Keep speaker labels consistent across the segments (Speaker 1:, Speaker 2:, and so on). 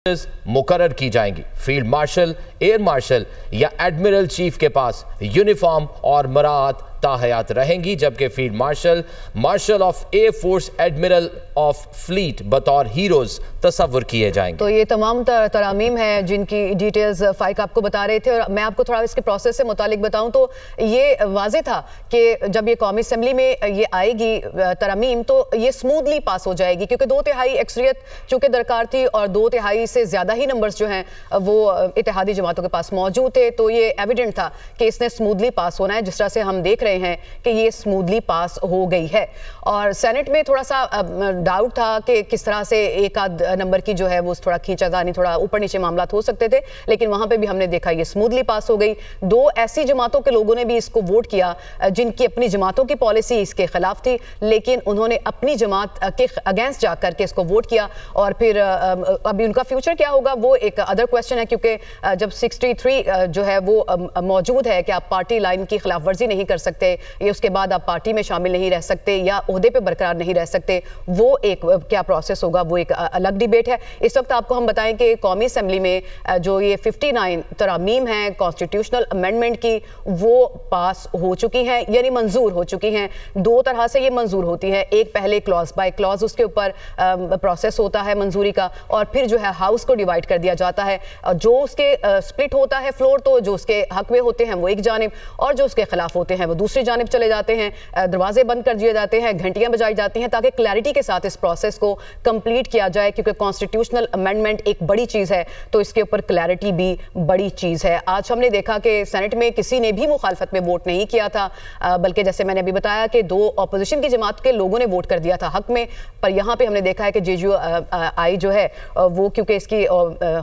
Speaker 1: मुकर्रर की जाएंगी। फील्ड मार्शल, एयर मार्शल या एडमिरल चीफ के पास यूनिफॉर्म और मराहत ताहयात रहेंगी, जबकि field marshal, marshal of air force, admiral of fleet बतौर हीरोज तस्वुर किए जाएंगे।
Speaker 2: तो ये तमाम तरामीम हैं जिनकी डिटेल्स फाइक आपको बता रहे थे, और मैं आपको थोड़ा इसके प्रोसेस से मुतालिक बताऊं तो ये वाज़ेह था कि जब ये कौमी असम्बली में ये आएगी तरामीम तो ये स्मूथली पास हो जाएगी, क्योंकि 2/3 अक्सरियत चूँकि दरकार थी और 2/3 से ज़्यादा ही नंबर्स जो हैं वो इत्तेहादी जमातों के पास मौजूद थे, तो ये एविडेंट था कि इसने स्मूथली पास होना है। जिस तरह से हम देख रहे हैं कि ये स्मूथली पास हो गई है। और सेनेट में थोड़ा सा डाउट था कि किस तरह से एक आध नंबर की जो है वो थोड़ा खींचातानी, थोड़ा ऊपर नीचे मामला हो सकते थे, लेकिन वहां पे भी हमने देखा ये स्मूथली पास हो गई। 2 ऐसी जमातों के लोगों ने भी इसको वोट किया जिनकी अपनी जमातों की पॉलिसी इसके खिलाफ थी, लेकिन उन्होंने अपनी जमात के अगेंस्ट जाकर के इसको वोट किया। और फिर अभी उनका फ्यूचर क्या होगा वो एक अदर क्वेश्चन है, क्योंकि जब 63 जो है वो मौजूद है कि आप पार्टी लाइन की खिलाफ वर्जी नहीं कर सकते, ये उसके बाद आप पार्टी में शामिल नहीं रह सकते या ओहदे पे बरकरार नहीं रह सकते, वो एक क्या प्रोसेस होगा वो एक अलग डिबेट है। इस वक्त आपको हम बताएं कि कौमी असम्बली में जो ये 59 तरामीम हैं कॉन्स्टिट्यूशनल अमेंडमेंट की, वो पास हो चुकी हैं, यानी मंजूर हो चुकी हैं। 2 तरह से ये मंजूर होती हैं, एक पहले क्लॉज बाय क्लॉज उसके ऊपर प्रोसेस होता है मंजूरी का, और फिर जो है हाउस को डिवाइड कर दिया जाता है। जो उसके स्प्लिट होता है फ्लोर, तो जो उसके हक में होते हैं वो एक जानिब और जो उसके खिलाफ होते हैं वो दूसरी जानिब चले जाते हैं। दरवाजे बंद कर दिए जाते हैं, घंटियां बजाई जाती हैं, ताकि क्लैरिटी के साथ इस प्रोसेस को कंप्लीट किया जाए, क्योंकि कॉन्स्टिट्यूशनल अमेंडमेंट एक बड़ी चीज़ है, तो इसके ऊपर क्लैरिटी भी बड़ी चीज़ है। आज हमने देखा कि सेनेट में किसी ने भी मुखालफत में वोट नहीं किया था, बल्कि जैसे मैंने अभी बताया कि 2 अपोजिशन की जमात के लोगों ने वोट कर दिया था हक में, पर यहाँ पर हमने देखा है कि JUI जो है वो क्योंकि इसकी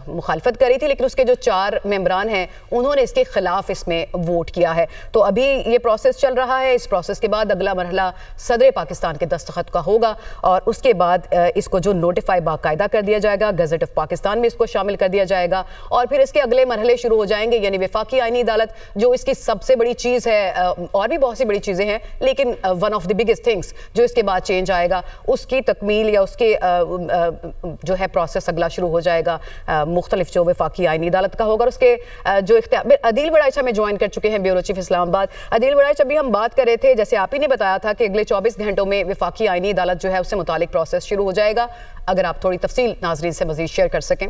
Speaker 2: मुखालफत करी थी, लेकिन उसके जो 4 मेंबरान हैं उन्होंने इसके खिलाफ इसमें वोट किया है। तो अभी ये प्रोसेस चल रहा है। इस प्रोसेस के बाद अगला मरहला सदर पाकिस्तान के दस्तखत का होगा, और उसके बाद इसको जो नोटिफाई बाकायदा कर दिया जाएगा, गजट ऑफ पाकिस्तान में इसको शामिल कर दिया जाएगा, और फिर इसके अगले मरहले शुरू हो जाएंगे, यानी वफाकी आईनी अदालत जो इसकी सबसे बड़ी चीज़ है। और भी बहुत सी बड़ी चीज़ें हैं, लेकिन one of the biggest things जो इसके बाद चेंज आएगा, उसकी तकमील या उसके जो है प्रोसेस अगला शुरू हो जाएगा, मुख्तलिफ जो वफाकी आईनी अदालत का होगा। और उसके जो अदील वड़ाइच हमें ज्वाइन कर चुके हैं, ब्यूरो चीफ इस्लामाबाद। अदील वड़ाइच, अभी हम बात कर रहे थे, जैसे आप ही ने बताया था कि अगले 24 घंटों में वफाकी आईनी अदालत जो है उससे मुतालिक प्रोसेस शुरू हो जाएगा। अगर आप थोड़ी तफसील नाजरीन से मजीद शेयर कर सकें।